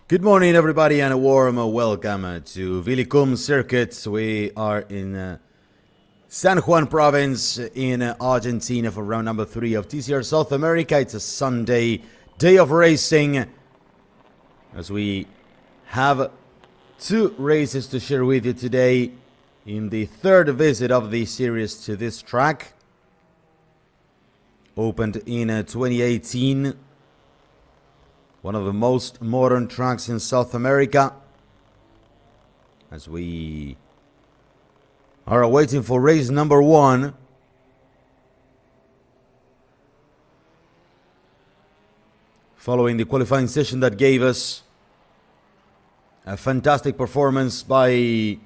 Good morning, everybody, and a warm welcome to VILLICUM circuit. We are in San Juan province in Argentina for round number 3 of TCR South America. It's a Sunday day of racing, as we have 2 races to share with you today in the 3rd visit of the series to this track. Opened in 2018. One of the most modern tracks in South America, as we are awaiting for race number 1. Following the qualifying session that gave us a fantastic performance by the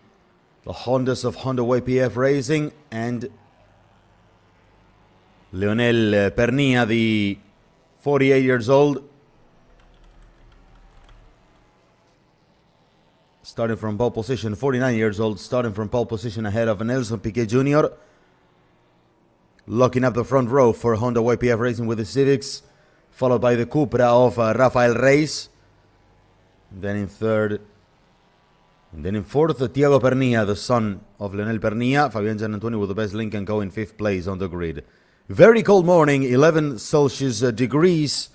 Hondas of Honda YPF Racing and Leonel Pernilla, the 48 years old, starting from pole position, 49 years old, starting from pole position ahead of Nelson Piquet Jr. Locking up the front row for Honda YPF Racing with the Civics, followed by the Cupra of Rafael Reyes. Then in 3rd, and then in 4th, Thiago Pernilla, the son of Leonel Pernilla. Fabian Gianantoni with the best Lincoln Co. in 5th place on the grid. Very cold morning, 11 Celsius degrees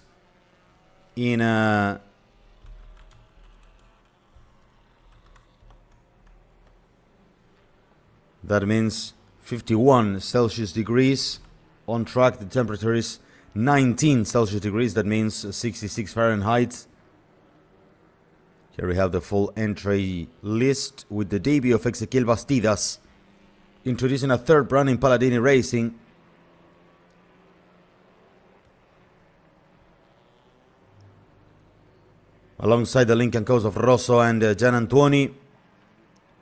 in that means 51 Celsius degrees. On track, the temperature is 19 Celsius degrees. That means 66 Fahrenheit. Here we have the full entry list with the debut of Ezequiel Bastidas, introducing a 3rd brand in Palladini Racing. Alongside the Lincoln Co's of Rosso and Gianantuoni,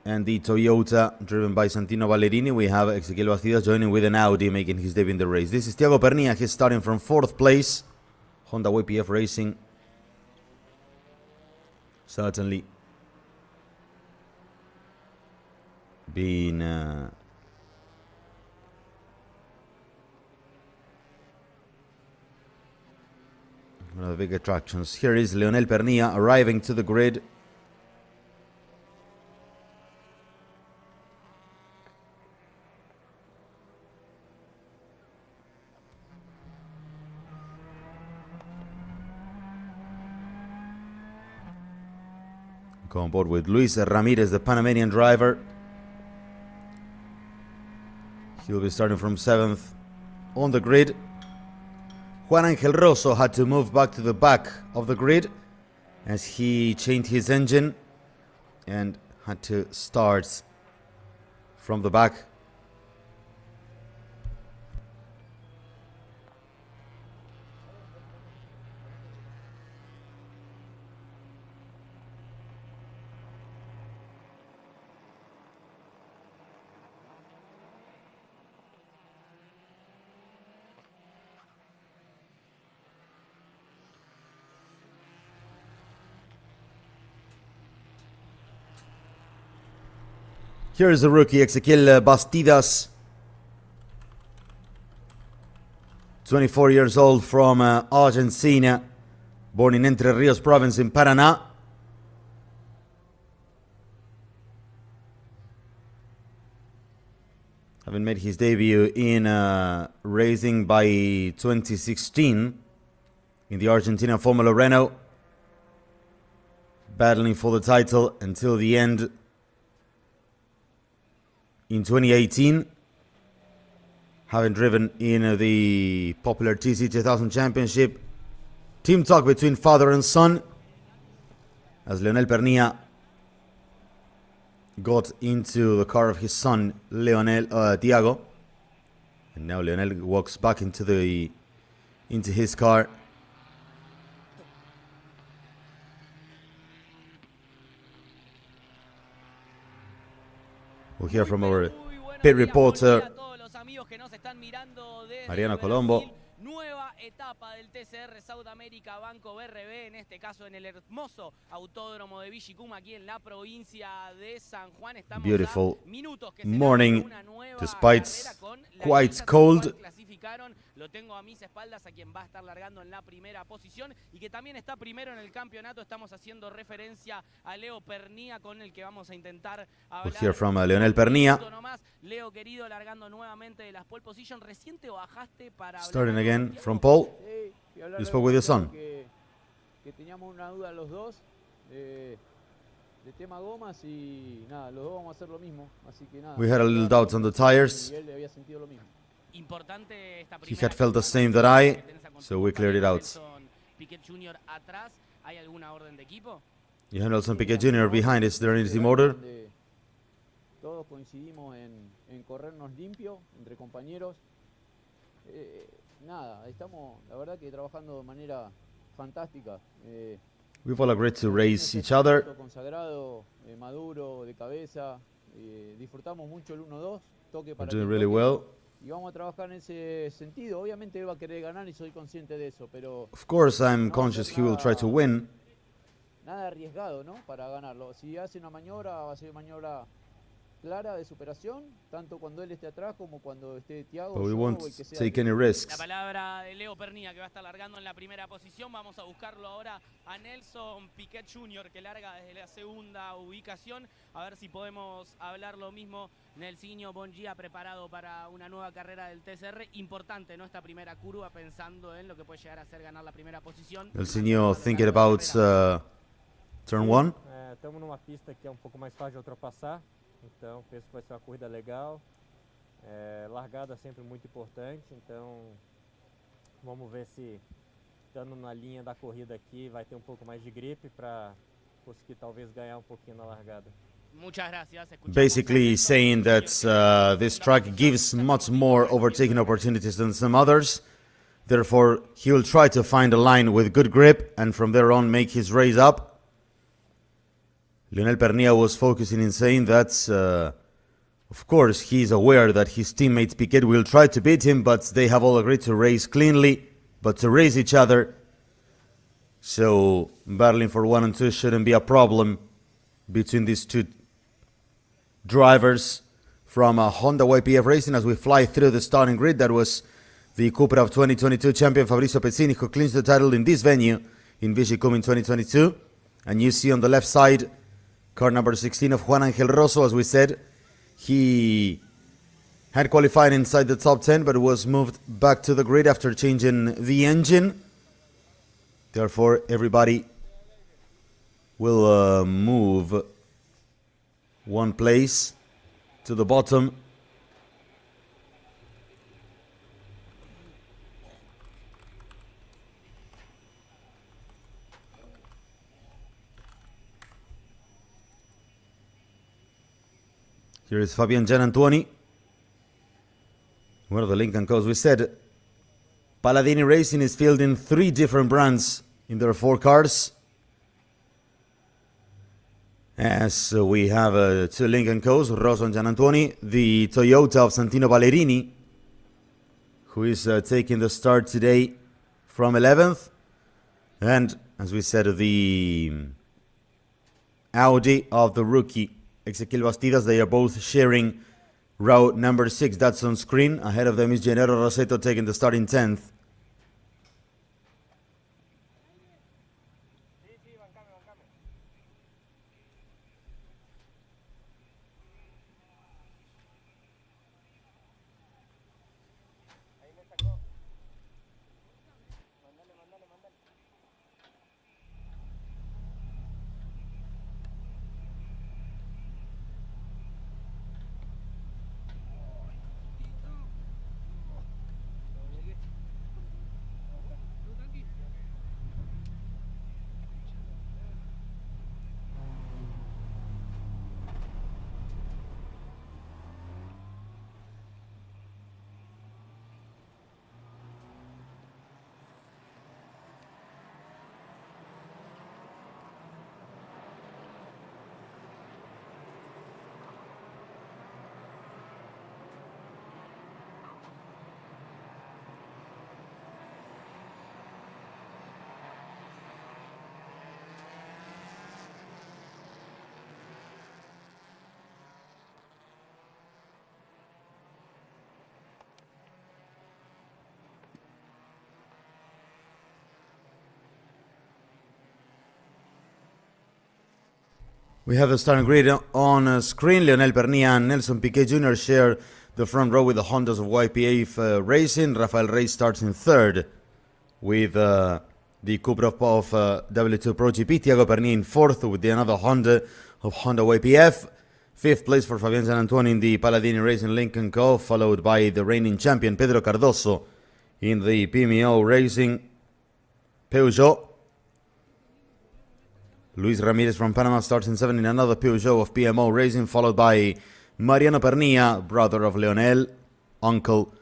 and the Toyota driven by Santino Ballerini, we have Ezequiel Bastidas joining with an Audi, making his debut in the race. This is Thiago Pernilla. He's starting from 4th place. Honda YPF Racing. Certainly being one of the big attractions. Here is Leonel Pernilla arriving to the grid. Go on board with Luis Ramirez, the Panamanian driver. He'll be starting from 7th on the grid. Juan Angel Rosso had to move back to the back of the grid as he changed his engine and had to start from the back. Here is the rookie, Ezequiel Bastidas, 24 years old, from Argentina, born in Entre Rios province in Paraná. Having made his debut in racing by 2016 in the Argentina Formula Renault, battling for the title until the end in 2018, having driven in the popular TC 2000 Championship. Team talk between father and son, as Leonel Pernilla got into the car of his son, Thiago, and now Leonel walks back into his car. We'll hear from our pit reporter, Mariano Colombo. Nueva etapa del TCR South America Banco BRB, en este caso en el hermoso autódromo de VILLICUM aquí en la provincia de San Juan. Estamos Beautiful a minutos que morning, despite quite cold. clasificaron. Lo tengo a mis espaldas, a quien va a estar largando en la primera posición y que también está primero en el campeonato. Estamos haciendo referencia a Leo Pernía, con el que vamos a intentar hablar. We'll hear from Leonel Pernía. Leo, querido, largando nuevamente de las pole position. Recién te bajaste para starting again from pole. You spoke with your son. Que teníamos una duda los dos de tema gomas y nada, los dos vamos a hacer lo mismo, así que nada. We had a little doubt on the tires. Y él había sentido lo mismo. Importante esta He had felt the same that I, so we cleared it out. Piquet Jr. atrás, ¿hay alguna orden de equipo? You had Nelson Piquet Jr. behind. Is there any team order? Todos coincidimos en corrernos limpio entre compañeros. Nada, estamos la verdad que trabajando de manera fantástica. We've all agreed to race each other. Consagrado, maduro, de cabeza. Disfrutamos mucho el 1-2, toque para We're doing really well. Y vamos a trabajar en ese sentido. Obviamente él va a querer ganar y soy consciente de eso, pero Of course, I'm conscious he will try to win. nada arriesgado, ¿no? Para ganarlo. Si hace una maniobra, va a ser maniobra clara de superación, tanto cuando él esté atrás como cuando esté Thiago. But we yo won't o el que sea take que- any La risks. palabra de Leo Pernía, que va a estar largando en la primera posición. Vamos a buscarlo ahora a Nelson Piquet Jr., que larga desde la segunda ubicación. A ver si podemos hablar lo mismo. Nelsinho, buen día, preparado para una nueva carrera del TCR. Importante, ¿no? Esta primera curva, pensando en lo que puede llegar a ser ganar la primera posición. Nelsinho thinking about turn 1. Estamos numa pista que é pouco mais fácil de ultrapassar, então penso que vai ser uma corrida legal. Largada sempre muito importante, então vamos ver se estando na linha da corrida aqui vai ter pouco mais de gripe para conseguir talvez ganhar pouquinho na largada. Muchas gracias. Basically saying that this track gives much more overtaking opportunities than some others. Therefore, he will try to find a line with good grip and from there on make his race up. Leonel Pernía was focusing in saying that, of course, he's aware that his teammate Piquet will try to beat him, but they have all agreed to race cleanly, but to race each other. So, battling for 1 and 2 shouldn't be a problem between these two drivers from Honda YPF Racing as we fly through the starting grid. That was the Cupra of 2022 champion Fabrizio Pezzini, who clinched the title in this venue in VILLICUM in 2022. And you see on the left side, car number 16 of Juan Angel Rosso. As we said, he had qualified inside the top 10, but was moved back to the grid after changing the engine. Therefore, everybody will move one place to the bottom. Here is Fabian Gianantuoni. One of the Lincoln codes. We said Palladini Racing is fielding 3 different brands in their 4 cars. As we have 2 Lincoln codes, Rosso and Gianantuoni, the Toyota of Santino Ballerini, who is taking the start today from 11th. And, as we said, the Audi of the rookie, Ezequiel Bastidas. They are both sharing route number 6. That's on screen. Ahead of them is Gennaro Rossetto taking the start in 10th. We have the starting grid on screen. Leonel Pernilla and Nelson Piquet Jr. share the front row with the Hondas of YPF Racing. Rafael Reyes starts in third with the Cupra of W2 Pro GP. Thiago Pernilla in fourth with another Honda of Honda YPF. Fifth place for Fabian San Antonio in the Paladini Racing Lincoln Co., followed by the reigning champion Pedro Cardoso in the PMO Racing Peugeot. Luis Ramirez from Panama starts in seventh in another Peugeot of PMO Racing, followed by Mariano Pernilla, brother of Leonel, uncle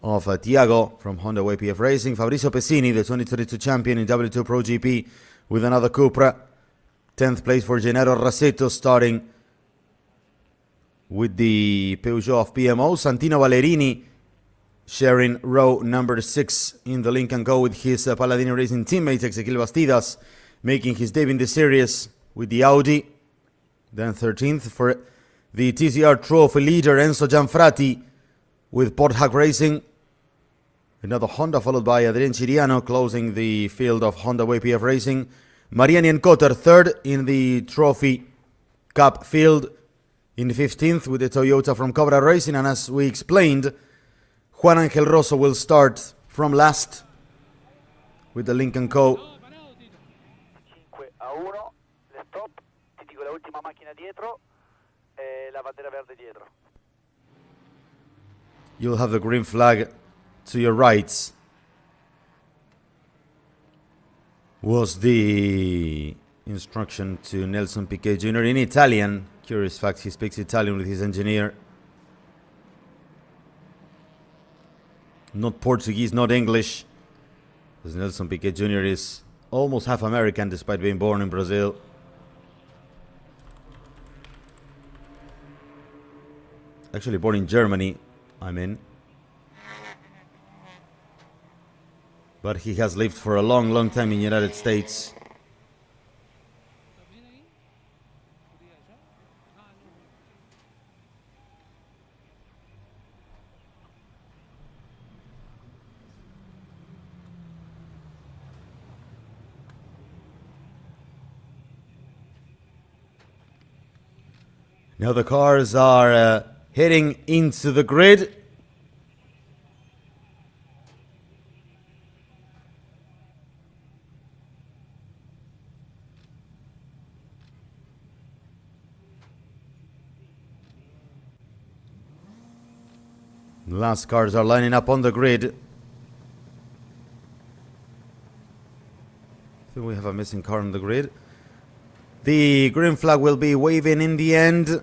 of Thiago from Honda YPF Racing. Fabrizio Pesini, the 2022 champion in W2 Pro GP with another Cupra. 10th place for Gennaro Rasetto, starting with the Peugeot of PMO. Santino Ballerini sharing row number 6 in the Lincoln Co. with his Paladini Racing teammate Ezequiel Bastidas, making his debut in the series with the Audi. Then 13th for the TCR Trophy leader Enzo Gianfrati with Port Hack Racing. Another Honda, followed by Adrian Chiriano, closing the field of Honda YPF Racing. Mariani and Cotter third in the Trophy Cup field. In 15th with the Toyota from Cobra Racing. And as we explained, Juan Angel Rosso will start from last with the Lincoln Co. 5-1, le stop, ti dico la ultima macchina dietro, la bandera verde dietro. You'll have the green flag to your right. Was the instruction to Nelson Piquet Jr. in Italian. Curious fact, he speaks Italian with his engineer. Not Portuguese, not English. Because Nelson Piquet Jr. is almost half American despite being born in Brazil. Actually born in Germany, but he has lived for a long time in the United States. Now the cars are heading into the grid. The last cars are lining up on the grid. I think we have a missing car on the grid. The green flag will be waving in the end.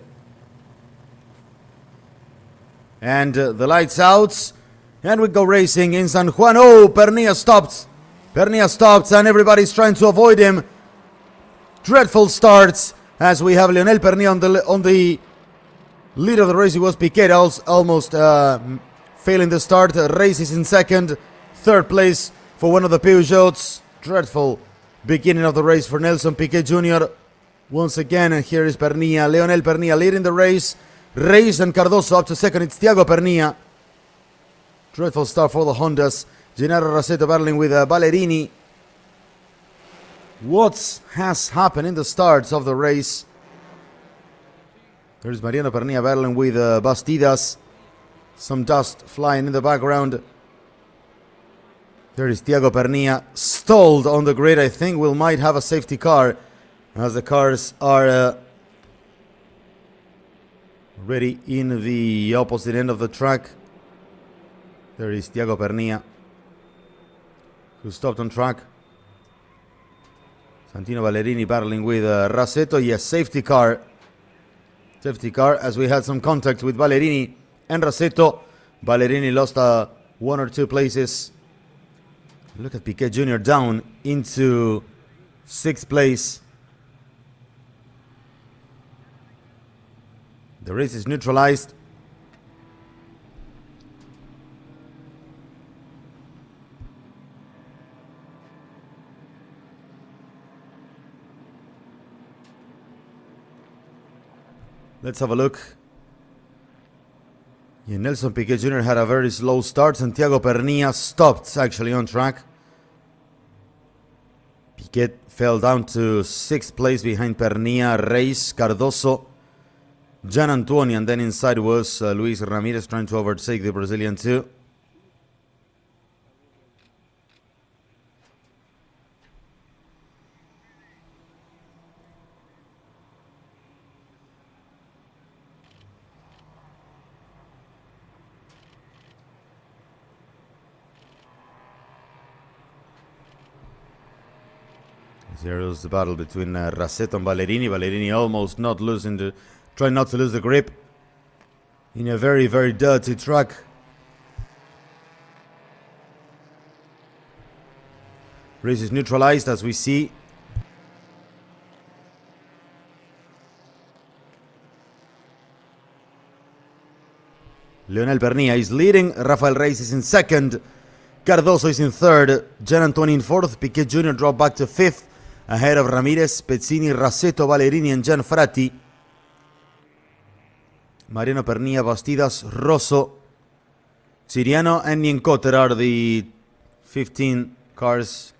And the lights out. And we go racing in San Juan. Oh, Pernilla stopped. Pernilla stopped and everybody's trying to avoid him. Dreadful starts as we have Leonel Pernilla on the lead of the race. It was Piquet almost failing the start. Reyes is in second. Third place for one of the Peugeots. Dreadful beginning of the race for Nelson Piquet Jr. Once again, and here is Pernilla. Leonel Pernilla leading the race. Reyes and Cardoso up to second. It's Thiago Pernilla. Dreadful start for the Hondas. Gennaro Rasetto battling with Ballerini. What has happened in the starts of the race? There's Mariano Pernilla battling with Bastidas. Some dust flying in the background. There is Thiago Pernilla stalled on the grid. I think we might have a safety car as the cars are ready in the opposite end of the track. There is Thiago Pernilla, who stopped on track. Santino Ballerini battling with Rasetto. Yes, safety car. Safety car, as we had some contact with Ballerini and Rasetto. Ballerini lost 1 or 2 places. Look at Piquet Jr. down into 6th place. The race is neutralized. Let's have a look. Yeah, Nelson Piquet Jr. had a very slow start. Santiago Pernilla stopped actually on track. Piquet fell down to 6th place behind Pernilla, Reis, Cardoso, Gian Antonio, and then inside was Luis Ramirez trying to overtake the Brazilian too. Here is the battle between Rasetto and Ballerini. Ballerini almost trying not to lose the grip in a very, very dirty track. Race is neutralized as we see. Leonel Pernilla is leading. Rafael Reis is in second. Cardoso is in third. Gian Antonio in fourth. Piquet Jr. dropped back to fifth, ahead of Ramirez, Pezzini, Rasetto, Ballerini, and Gianfratti. Mariano Pernilla, Bastidas, Rosso, Siriano, and Nienkotter are the 15 cars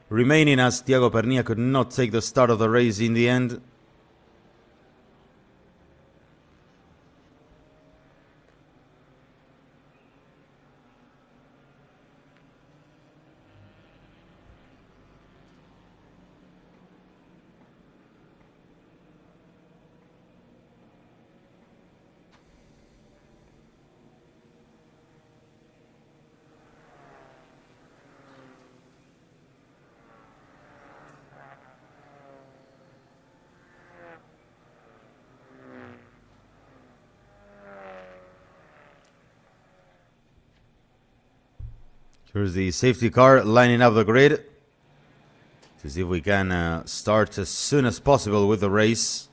remaining, as Thiago Pernilla could not take the start of the race in the end. Here's the safety car lining up the grid to see if we can start as soon as possible with the race.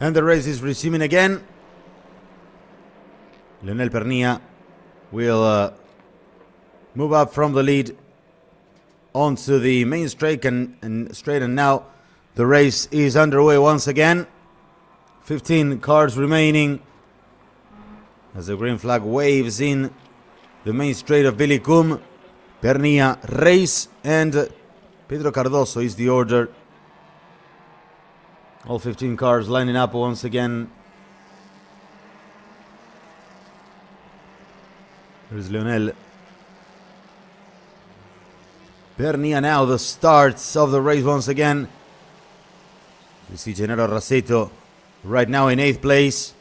And the race is resuming again. Leonel Pernilla will move up from the lead onto the main straight and now the race is underway once again. 15 cars remaining as the green flag waves in the main straight of VILLICUM. Pernilla, Reis, and Pedro Cardoso is the order. All 15 cars lining up once again. Here's Leonel Pernilla now, the starts of the race once again. We see Gennaro Rasetto right now in 8th place.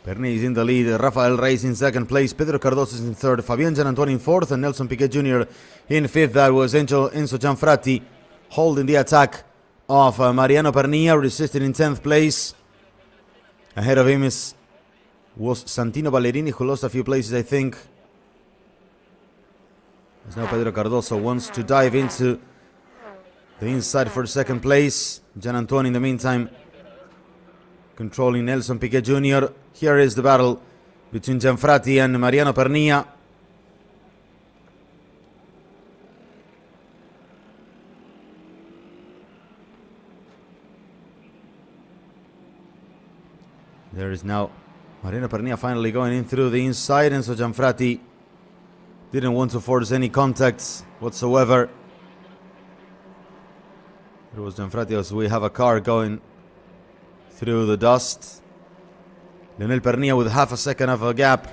Pernilla is in the lead. Rafael Reis in 2nd place. Pedro Cardoso is in 3rd. Fabian Gianantonio in 4th. And Nelson Piquet Jr. in 5th. That was Enzo Gianfratti holding the attack of Mariano Pernilla, resisting in 10th place. Ahead of him was Santino Ballerini, who lost a few places, I think. As now Pedro Cardoso wants to dive into the inside for 2nd place. Gian Antonio, in the meantime, controlling Nelson Piquet Jr. Here is the battle between Gianfratti and Mariano Pernilla. There is now Mariano Pernilla finally going in through the inside, and so Gianfratti didn't want to force any contacts whatsoever. It was Gianfratti as we have a car going through the dust. Leonel Pernilla with half a second of a gap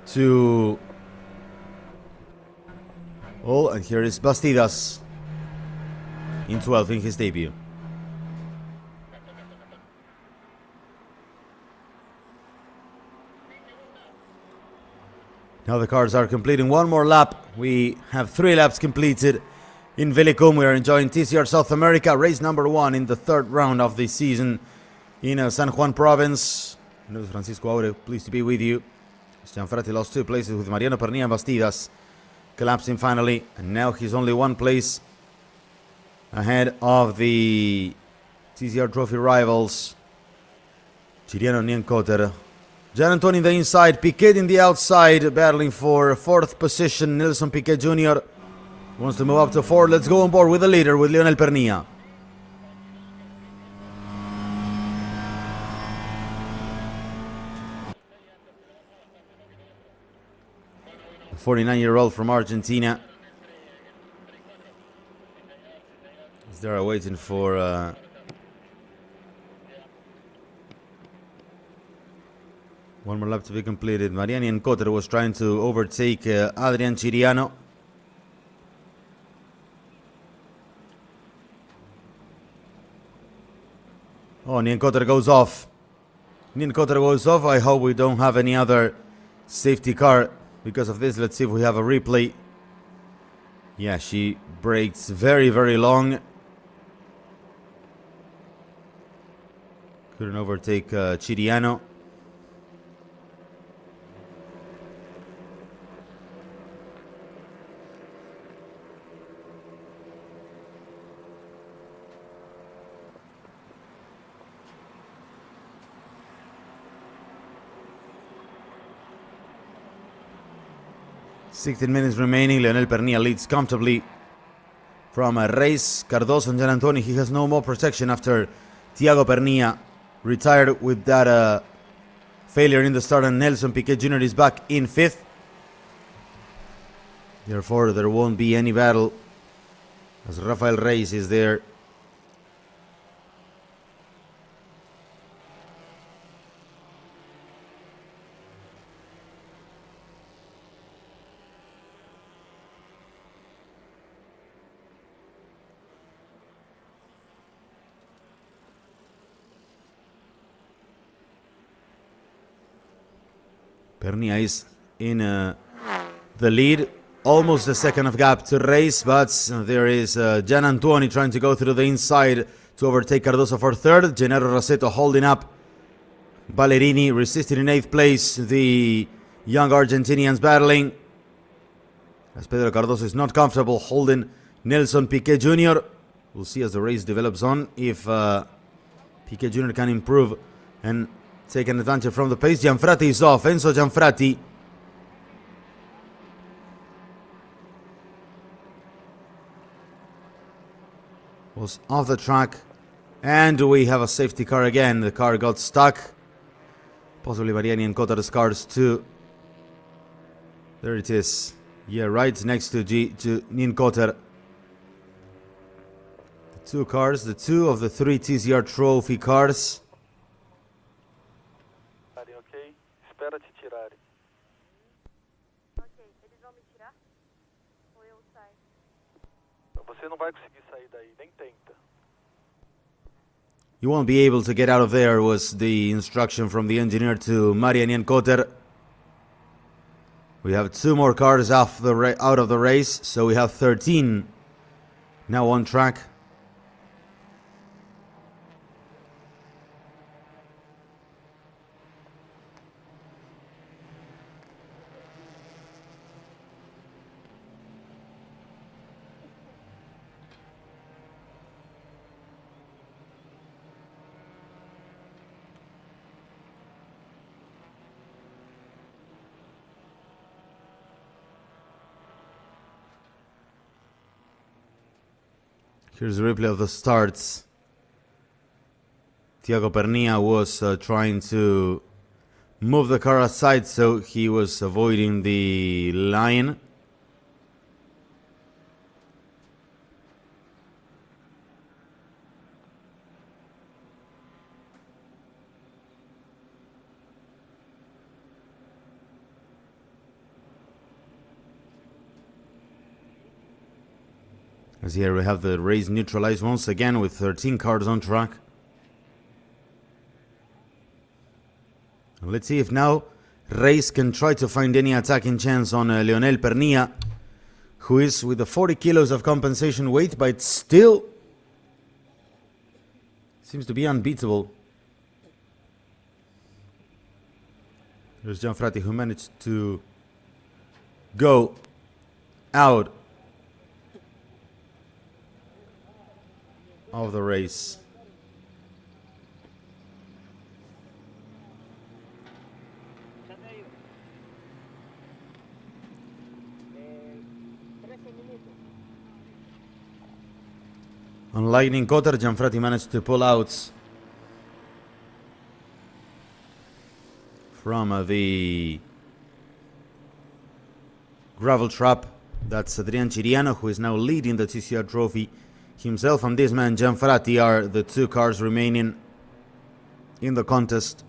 to... Oh, and here is Bastidas in 12th in his debut. Now the cars are completing one more lap. We have 3 laps completed in VILLICUM. We are enjoying TCR South America, race number 1 in the 3rd round of the season in San Juan province. Luis Francisco Aure, pleased to be with you. Gianfratti lost 2 places with Mariano Pernilla and Bastidas collapsing finally, and now he's only 1 place ahead of the TCR Trophy rivals Ciriano, Nienkotter. Gian Antonio in the inside, Piquet in the outside, battling for 4th position. Nelson Piquet Jr. wants to move up to 4. Let's go on board with the leader, with Lionel Pernilla. The 49-year-old from Argentina. They're waiting for one more lap to be completed. Mariani and Cotter was trying to overtake Adrian Ciriano. Oh, Nienkotter goes off. Nienkotter goes off. I hope we don't have any other safety car because of this. Let's see if we have a replay. Yeah, she brakes very, very long. Couldn't overtake Ciriano. "16 minutes remaining. Lionel Pernilla leads comfortably from a race. Cardoso and Gian Antoni, he has no more protection after Thiago Pernilla retired with that failure in the start, and Nelson Piquet Jr. is back in 5th. Therefore, there won't be any battle as Rafael Reyes is there. Pernilla is in the lead, almost a second of gap to race, but there is Gian Antoni trying to go through the inside to overtake Cardoso for 3rd. Gennaro Rossetto holding up Ballerini, resisting in 8th place. The young Argentinians battling, as Pedro Cardoso is not comfortable holding Nelson Piquet Jr. We'll see as the race develops on if Piquet Jr. can improve and take an advantage from the pace. Gianfratti is off. Enzo Gianfratti was off the track, and we have a safety car again. The car got stuck, possibly Mariani and Cotter's cars too. There it is. Yeah, right next to Nienkotter. The 2 cars, the 2 of the 3 TCR Trophy cars. Ok? Espera te tirarem. Ok, eles vão me tirar? Ou eu saio? Você não vai conseguir sair daí, nem tenta. You won't be able to get out of there, was the instruction from the engineer to Mariani and Cotter. We have 2 more cars out of the race, so we have 13 now on track. Here's a replay of the starts. Thiago Pernilla was trying to move the car aside, so he was avoiding the line. As here we have the race neutralized once again with 13 cars on track. And let's see if now Reyes can try to find any attacking chance on Lionel Pernilla, who is with the 40 kilos of compensation weight, but still seems to be unbeatable. There's Gianfratti, who managed to go out of the race. On Lightning Cutter, Gianfratti managed to pull out from the gravel trap. That's Adrian Chiriano, who is now leading the TCR trophy himself, and this man Gianfratti are the two cars remaining in the contest.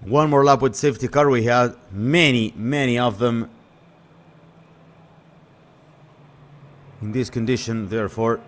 One more lap with safety car. We had many of them in this condition, therefore.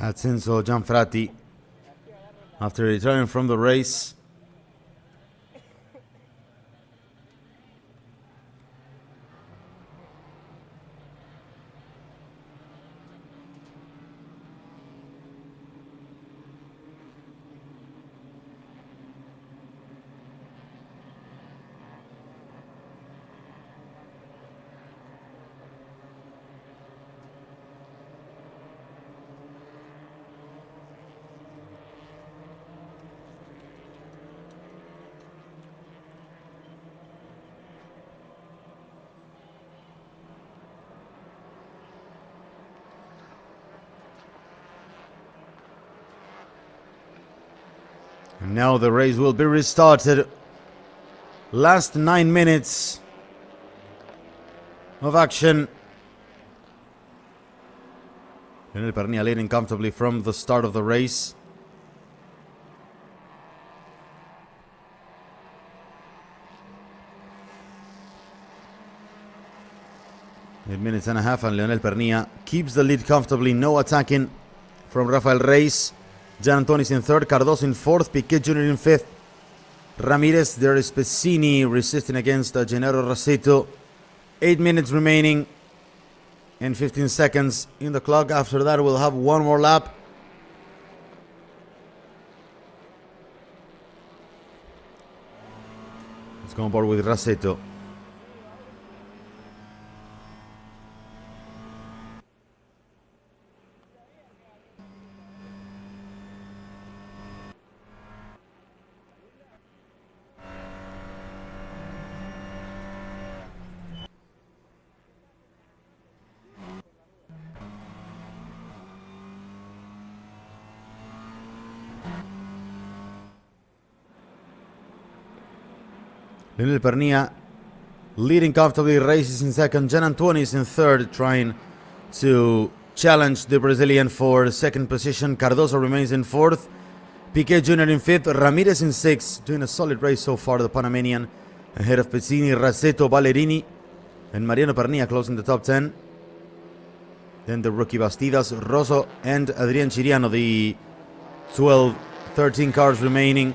That's Enzo Gianfratti after returning from the race. And now the race will be restarted. Last 9 minutes of action. Lionel Pernia leading comfortably from the start of the race. Eight minutes and a half, and Lionel Pernia keeps the lead comfortably. No attacking from Rafael Reis. Gian Antonis in third, Cardoso in fourth, Piquet Jr. in fifth. Ramirez, there is Pessini resisting against Gennaro Rossetto. 8 minutes remaining and 15 seconds in the clock. After that, we'll have one more lap. come on board with Raseto. Leonel Pernia leading comfortably, races in second. Gian Antonio is in third, trying to challenge the Brazilian for second position. Cardoso remains in fourth. Piquet Jr. in fifth. Ramirez in sixth, doing a solid race so far, the Panamanian. Ahead of Pezzini, Raseto, Ballerini, and Mariano Pernia closing the top 10. Then the rookie Bastidas, Rosso, and Adrian Chiriano, the 12, 13 cars remaining.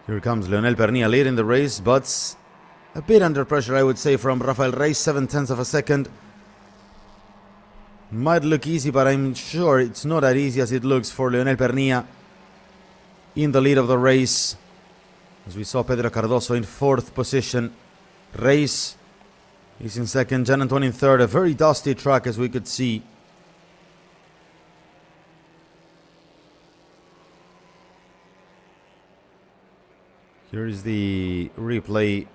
Here comes Leonel Pernia leading the race, but a bit under pressure, I would say, from Rafael Reis, 7/10 of a second. Might look easy, but I'm sure it's not as easy as it looks for Leonel Pernia in the lead of the race. As we saw Pedro Cardoso in fourth position. Reis is in second, Gian Antonio in third. A very dusty track, as we could see. Here is the replay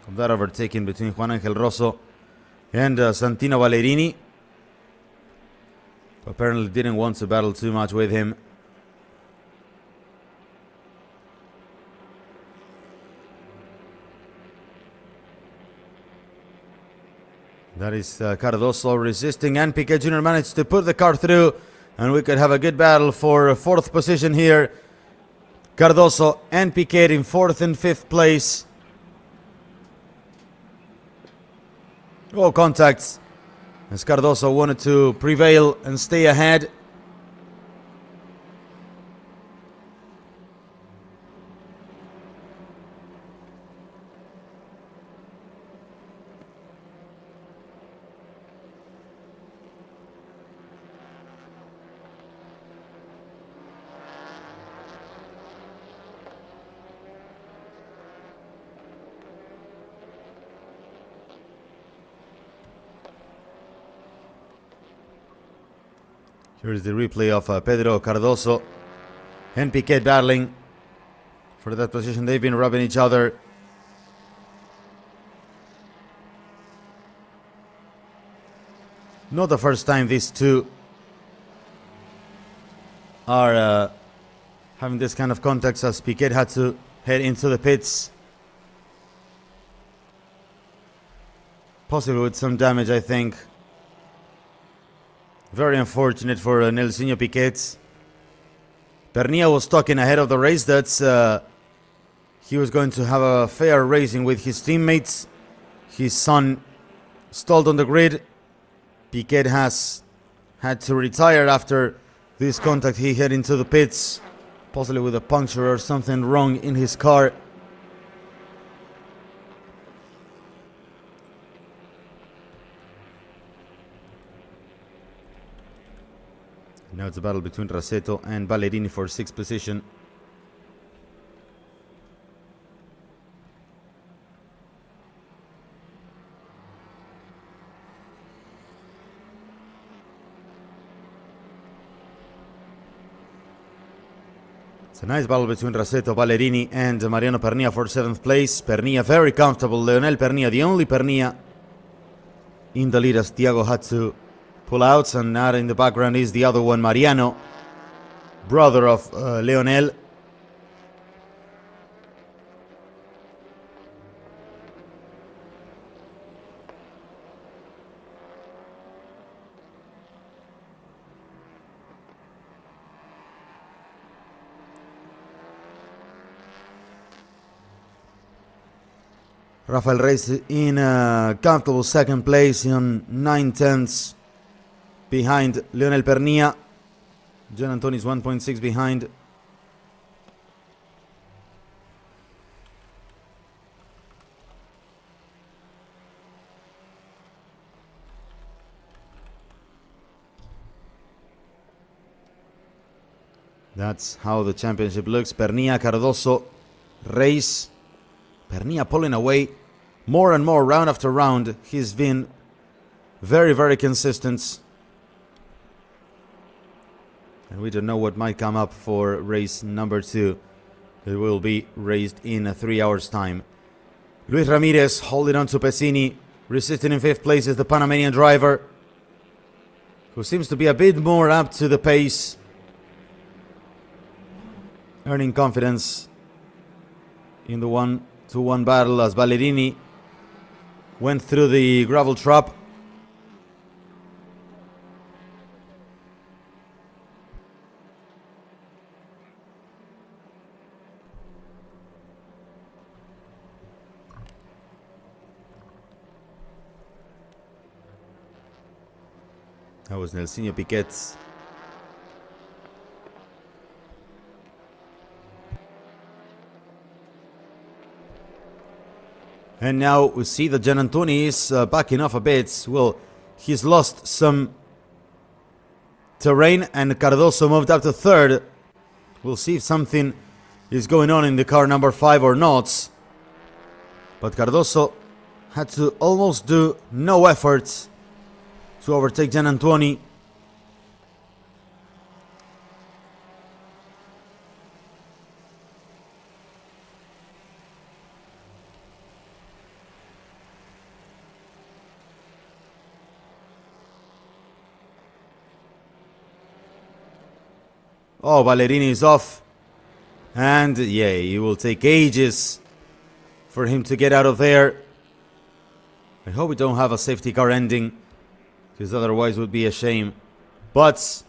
of that overtaking between Juan Angel Rosso and Santino Ballerini. Apparently didn't want to battle too much with him. That is Cardoso resisting, and Piquet Jr. managed to put the car through, and we could have a good battle for fourth position here. Cardoso and Piquet in fourth and fifth place. Oh, contacts, as Cardoso wanted to prevail and stay ahead. Here's the replay of Pedro Cardoso and Piquet battling for that position. They've been rubbing each other. Not the first time these two are having this kind of context, as Piquet had to head into the pits. Possibly with some damage, I think. Very unfortunate for Nelsinho Piquet. Pernia was talking ahead of the race that he was going to have a fair racing with his teammates. His son stalled on the grid. Piquet has had to retire after this contact. He headed into the pits, possibly with a puncture or something wrong in his car. Now it's a battle between Raseto and Ballerini for sixth position. It's a nice battle between Raseto, Ballerini, and Mariano Pernia for seventh place. Pernia very comfortable. Leonel Pernia, the only Pernia in the lead, as Thiago had to pull out, and now in the background is the other one, Mariano, brother of Leonel. Rafael Reis in comfortable second place on 9/10 behind Leonel Pernia. Gian Antonio is 1.6 behind. That's how the championship looks. Pernilla, Cardoso, race. Pernilla pulling away more and more round after round. He's been very, very consistent. And we don't know what might come up for race number 2. It will be raced in 3 hours' time. Luis Ramirez holding on to Pesini. Resisting in 5th place is the Panamanian driver, who seems to be a bit more up to the pace. Earning confidence in the 1-to-1 battle as Ballerini went through the gravel trap. That was Nelsinho Piquet. And now we see that Giannantoni is backing off a bit. Well, he's lost some terrain and Cardoso moved up to 3rd. We'll see if something is going on in the car number 5 or not. But Cardoso had to almost do no effort to overtake Giannantoni. Oh, Ballerini is off. And yeah, it will take ages for him to get out of there. I hope we don't have a safety car ending, because otherwise it would be a shame. But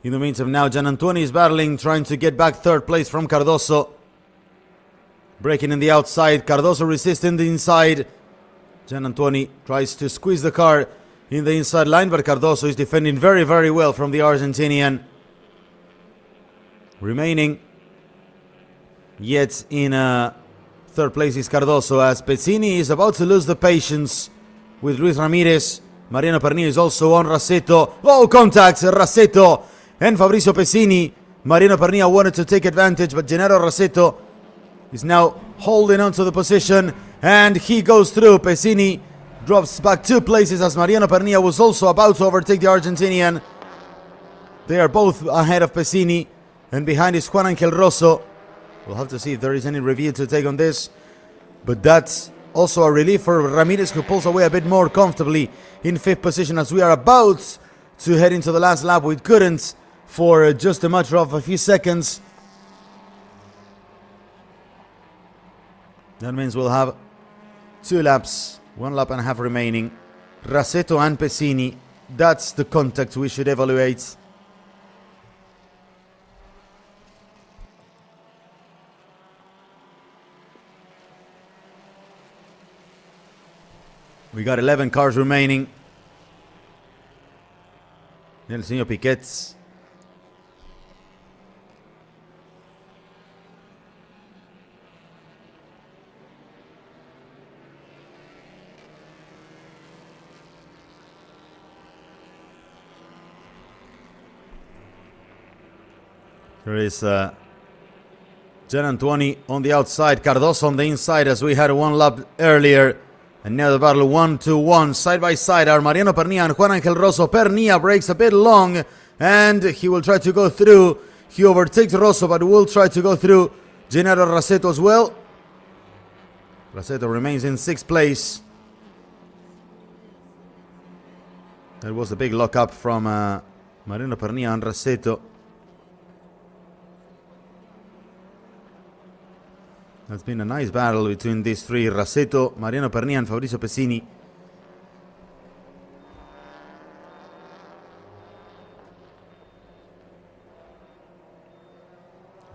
in the meantime now, Giannantoni is battling, trying to get back 3rd place from Cardoso. Braking in the outside, Cardoso resisting the inside. Giannantoni tries to squeeze the car in the inside line, but Cardoso is defending very, very well from the Argentinian. Remaining yet in 3rd place is Cardoso, as Pesini is about to lose the patience with Luis Ramirez. Mariano Pernilla is also on Rasetto. Oh, contact! Rasetto and Fabrizio Pesini. Mariano Pernilla wanted to take advantage, but Gennaro Rasetto is now holding on to the position, and he goes through. Pesini drops back 2 places as Mariano Pernilla was also about to overtake the Argentinian. They are both ahead of Pesini, and behind is Juan Angel Rosso. We'll have to see if there is any review to take on this, but that's also a relief for Ramirez, who pulls away a bit more comfortably in 5th position as we are about to head into the last lap. We couldn't for just a matter of a few seconds. That means we'll have 2 laps, 1 lap and a half remaining. Rasetto and Pesini, that's the contact we should evaluate. We got 11 cars remaining. Nelsinho Piquet. There is Giannantoni on the outside, Cardoso on the inside, as we had 1 lap earlier. And now the battle 1-to-1, side by side are Mariano Pernilla and Juan Angel Rosso. Pernilla breaks a bit long, and he will try to go through. He overtakes Rosso, but will try to go through Gennaro Rasetto as well. Rasetto remains in 6th place. That was a big lock-up from Mariano Pernilla and Rasetto. That's been a nice battle between these 3, Rasetto, Mariano Pernilla and Fabrizio Pesini.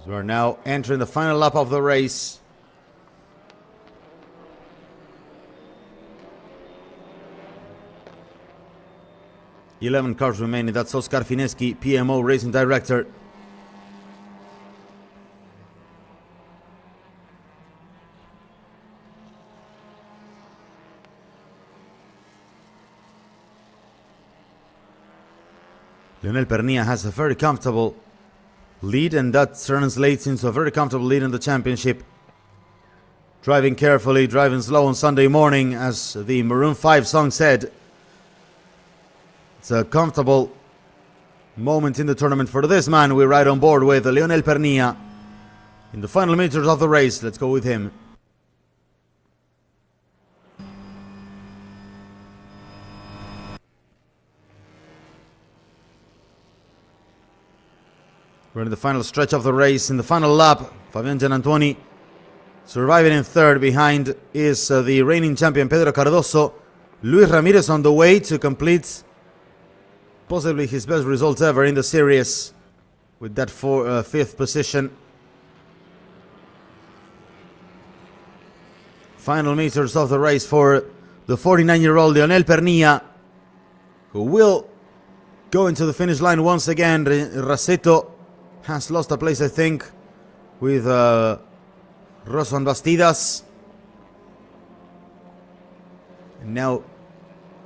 So we're now entering the final lap of the race. Eleven cars remaining. That's Oscar Fineschi, PMO Racing Director. Lionel Pernilla has a very comfortable lead, and that translates into a very comfortable lead in the championship. Driving carefully, driving slow on Sunday morning, as the Maroon 5 song said. It's a comfortable moment in the tournament for this man. We're right on board with Leonel Pernilla in the final meters of the race. Let's go with him. We're in the final stretch of the race. In the final lap, Fabian Gianantoni surviving in third. Behind is the reigning champion Pedro Cardoso. Luis Ramirez on the way to complete possibly his best results ever in the series with that fifth position. Final meters of the race for the 49-year-old Leonel Pernilla, who will go into the finish line once again. Raceto has lost a place, I think, with Rosvan Bastidas. And now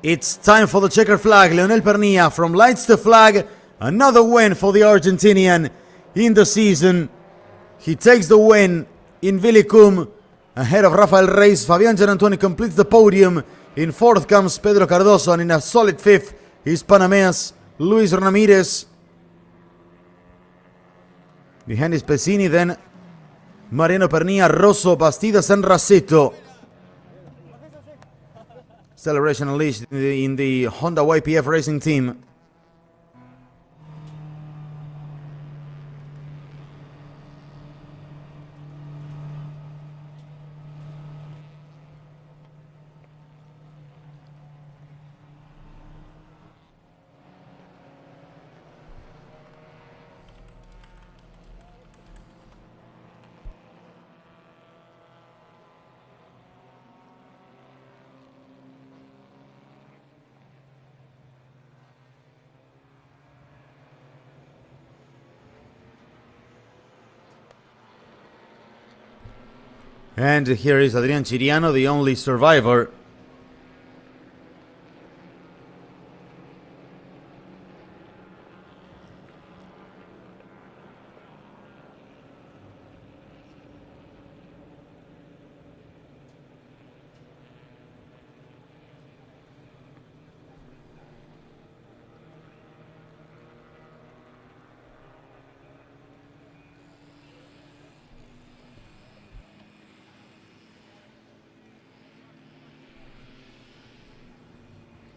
it's time for the checker flag. Leonel Pernilla from lights to flag. Another win for the Argentinian in the season. He takes the win in VILLICUM ahead of Rafael Reis. Fabian Gianantoni completes the podium. In fourth comes Pedro Cardoso, and in a solid fifth is Panamea's Luis Ramirez. Behind is Pesini, then Mariano Pernilla, Rosso, Bastidas, and Raceto. Celebration unleashed in the Honda YPF Racing Team. And here is Adrián Chiriano, the only survivor.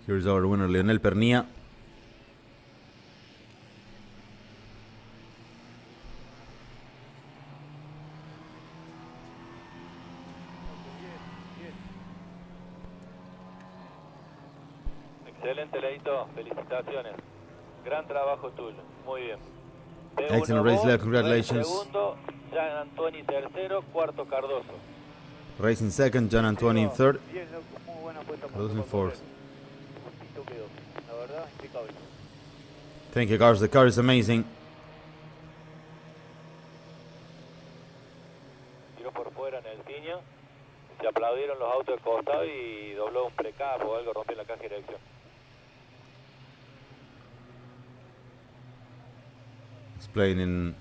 Here's our winner, Leonel Pernilla. Excelente, Leito. Felicitaciones. Gran trabajo tuyo. Muy bien. Excellent race, Leo. Congratulations. Segundo, Gianantoni tercero, cuarto Cardoso. Race in second, Gianantoni in third. Cardoso in fourth. Thank you, guys. The car is amazing. Tiró por fuera en el ciño. Se aplaudieron los autos de costado y dobló un precap o algo, rompió la caja de dirección. Explaining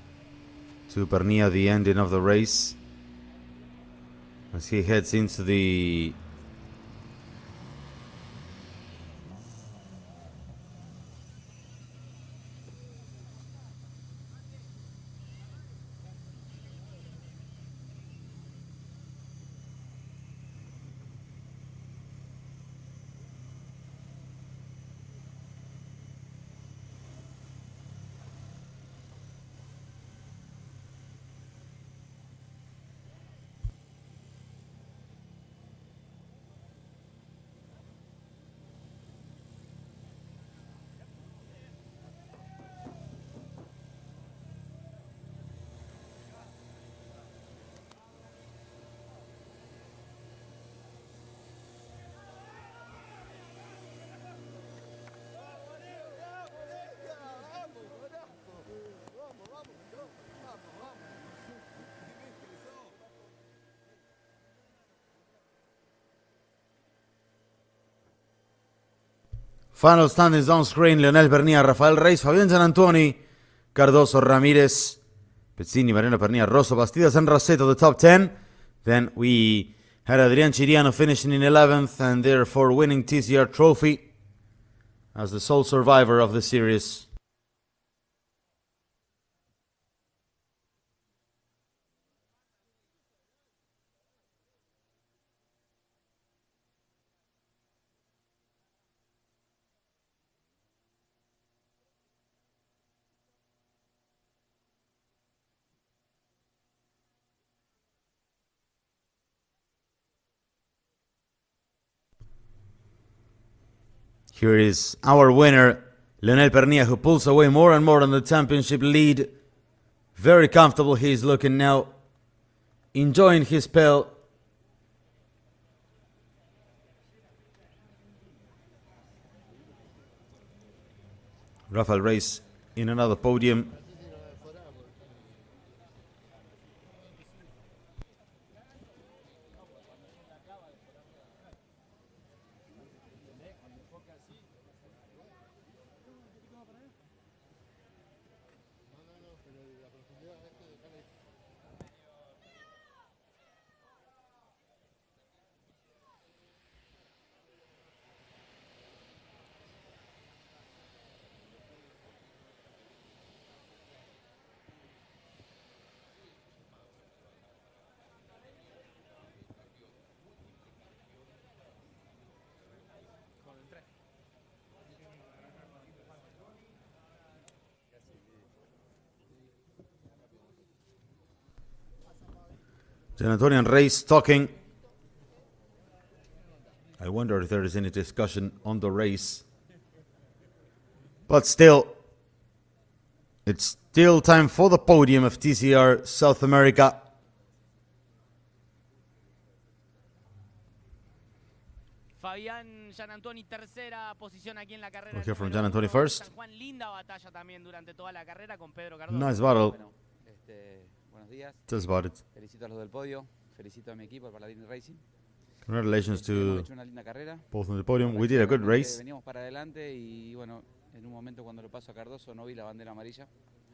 to Pernilla the ending of the race as he heads into the final standings on screen. Leonel Pernilla, Rafael Reis, Fabian Gianantoni, Cardoso, Ramirez, Pezzini, Mariano Pernilla, Rosso, Bastidas, and Rassetto, the top 10. Then we had Adrian Chiriano finishing in 11th and therefore winning TCR trophy as the sole survivor of the series. Here is our winner, Leonel Pernilla, who pulls away more and more on the championship lead. Very comfortable he's looking now, enjoying his spell. Rafael Reyes in another podium. Gian Antonio and Reyes talking. I wonder if there is any discussion on the race. But still, it's still time for the podium of TCR South America. Fabián Gianantoni, tercera posición aquí en la carrera. We'll hear from Gian Antonio first. San Juan, linda batalla también durante toda la carrera con Pedro Cardoso. Nice battle. Bueno, buenos días. Tell us about it. Felicito a los del podio, felicito a mi equipo, el Paladín Racing. Congratulations Hemos to hecho una linda carrera. both on the podium. We did a good race. Veníamos para adelante y bueno, en un momento cuando lo paso a Cardoso no vi la bandera amarilla.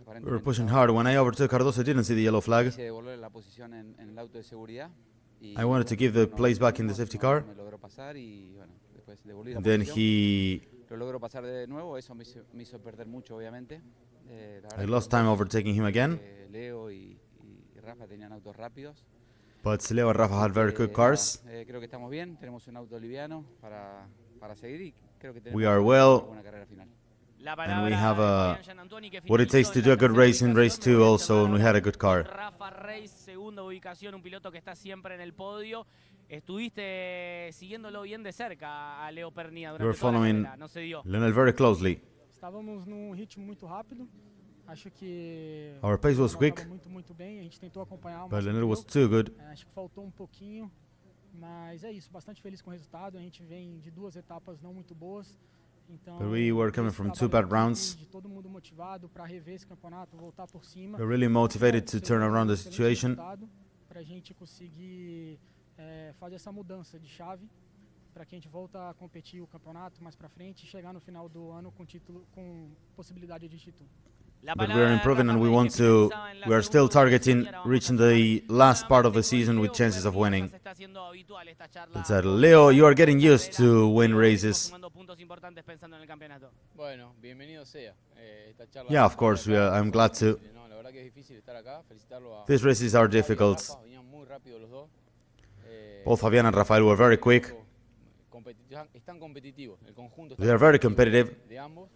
We were pushing hard. When I overtook Cardoso, I didn't see the yellow flag. Quise devolver la posición en el auto de seguridad. Y I wanted to give the place back in the safety car. Me logró pasar y bueno, después devolví la And then posición. Lo logró pasar de nuevo, eso me hizo perder mucho, obviamente. La verdad I que lost time overtaking him again. Leo y Rafa tenían autos rápidos. But Leo and Rafa had very good cars. Creo que estamos bien, tenemos un auto liviano para seguir y creo que tenemos We are una well. buena carrera final. And we have what it takes to do a good race in race 2 also, and we had a good car. Rafa Reyes, segunda ubicación, un piloto que está siempre en el podio. Estuviste siguiéndolo bien de cerca a Leo Pernilla We were durante toda la following carrera, no se dio. Lionel very closely. Estávamos num ritmo muito rápido. Acho que Our pace was quick, estava muito bem. A gente tentou acompanhar o but máximo Lionel que was deu. too good. Acho que faltou um pouquinho, mas é isso. Bastante feliz com o resultado. A gente vem de duas etapas não muito boas. Então, But we were coming esse from trabalho 2 bad da rounds. equipe, de todo mundo motivado para rever esse campeonato, voltar por cima. We're really motivated to turn around the situation. Para a gente conseguir fazer essa mudança de chave, para que a gente volta a competir o campeonato mais para frente e chegar no final do ano com título, com possibilidade de título. But we are improving and we are still targeting reaching the last part of the season with chances of winning. Let's say, Leo, you are getting used to win races. Bueno, bienvenido sea. Esta charla. Yeah, of course, I'm glad to. No, la verdad que es difícil estar acá. Felicitarlo a These races are difficult. Rafa, venían muy rápido los dos. Both Fabián and Rafael were very quick. Están competitivos, el conjunto They are very competitive. de ambos.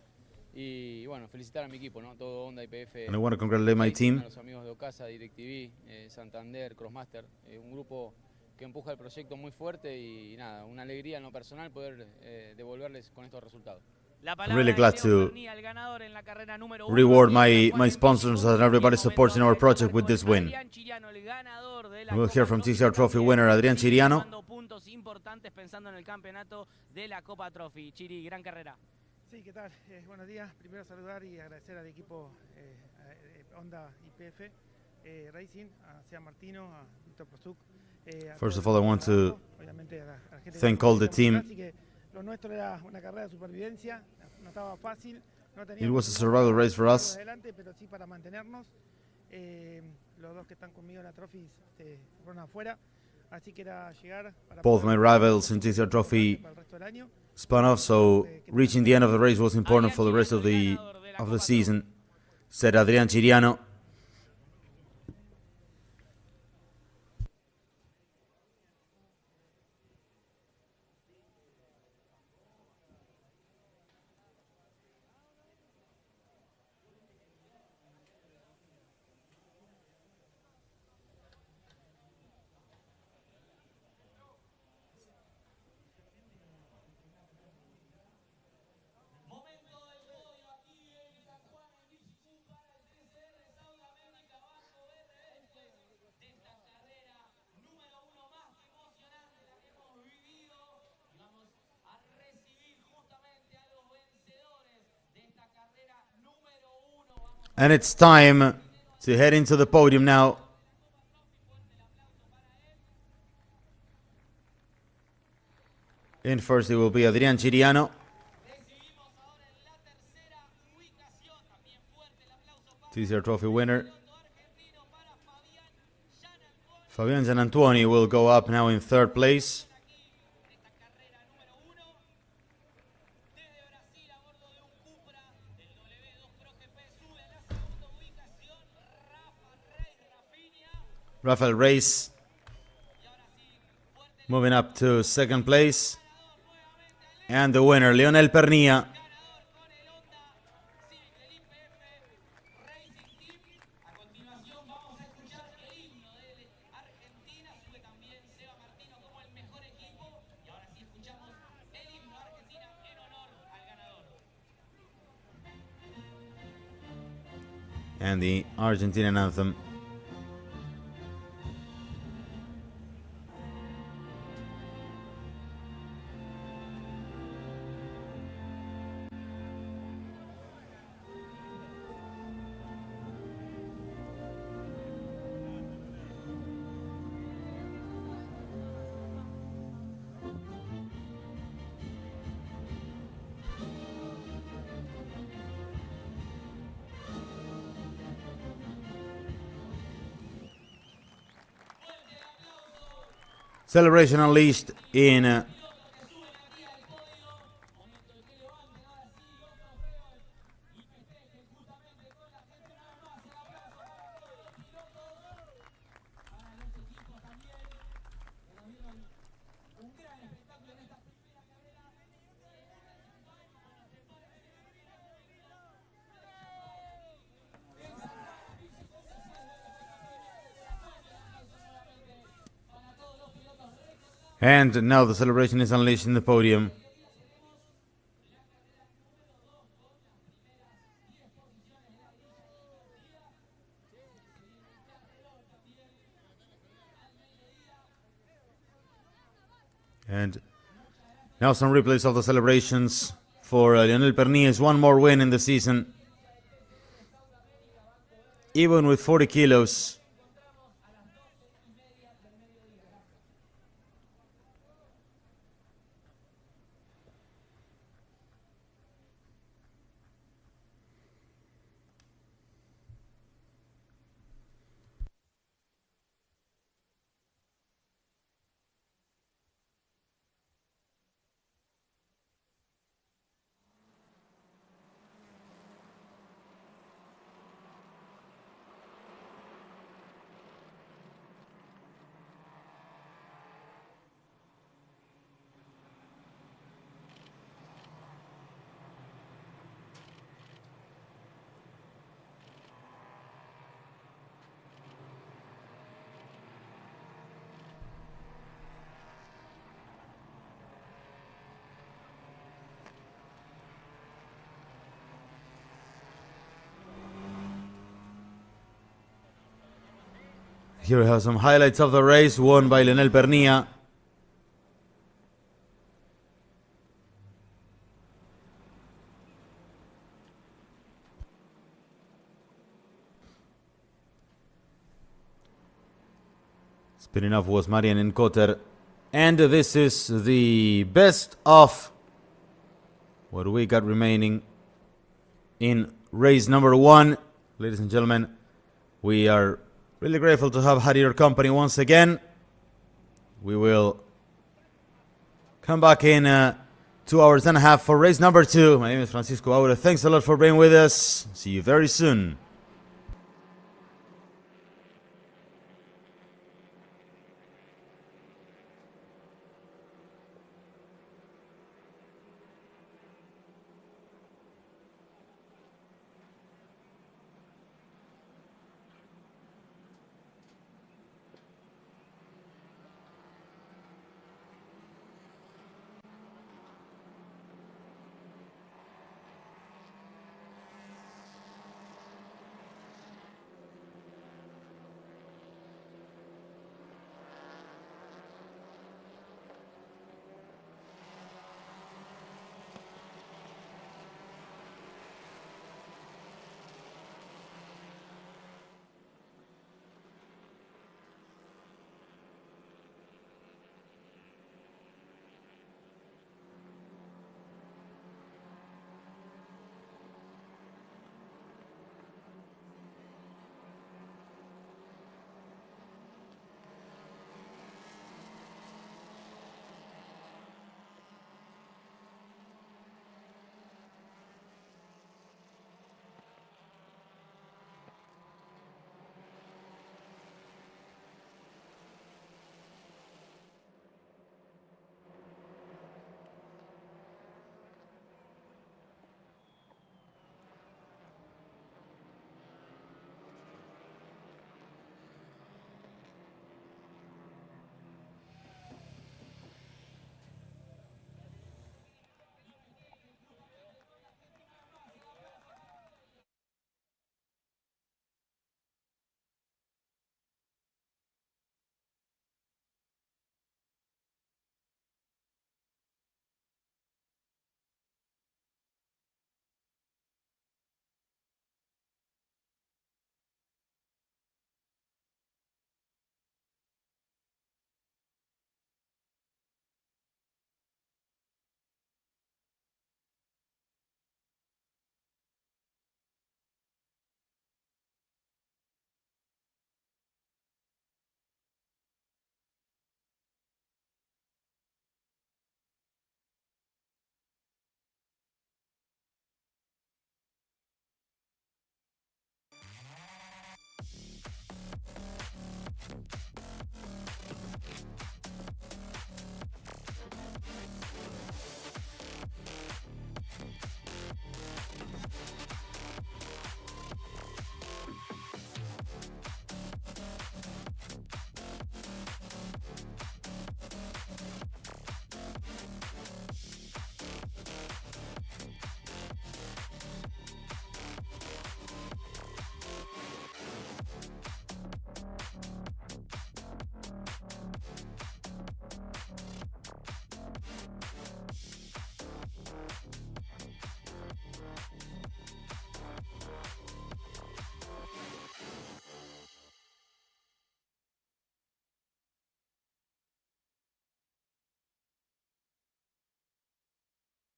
Y bueno, felicitar a mi equipo, ¿no? Todo Honda, IPF. And I want to congratulate my team. A los amigos de Ocasa, DirecTV, Santander, Crossmaster, un grupo que empuja el proyecto muy fuerte y nada, una alegría en lo personal poder devolverles con estos resultados. I'm really glad to reward my sponsors and everybody supporting our project with this win. We'll hear from TCR Trophy winner Adrián Chiriano. Puntos importantes pensando en el campeonato de la Copa Trophy. Chiri, gran carrera. Sí, ¿qué tal? Buenos días. Primero saludar y agradecer al equipo Honda IPF Racing, a Sean Martino, a Víctor Prosuk. First of all, I want to thank all the team. Lo nuestro era una carrera de supervivencia, no estaba fácil. It was a survival race for us. Adelante, pero sí para mantenernos. Los dos que están conmigo en la trophy fueron afuera. Así que era llegar para Both my rivals in TCR Trophy para el resto del año. spun off, so reaching the end of the race was important for the rest of the season, said Adrián Chiriano. And it's time to head into the podium now. In first it will be Adrián Chiriano. TCR Trophy winner. Fabián Gianantuoni will go up now in third place. Rafael Reis moving up to second place. And the winner, Leonel Pernilla. And the Argentinian anthem. Celebration unleashed in and now the celebration is unleashed in the podium. And now some replays of the celebrations for Leonel Pernilla's one more win in the season. Even with 40 kilos. Here we have some highlights of the race won by Leonel Pernilla. Spinning off was Marian Encoter. And this is the best of what we got remaining in race number 1. Ladies and gentlemen, We are really grateful to have had your company once again. We will come back in 2 hours and a half for race number 2. My name is Francisco Aura. Thanks a lot for being with us. See you very soon.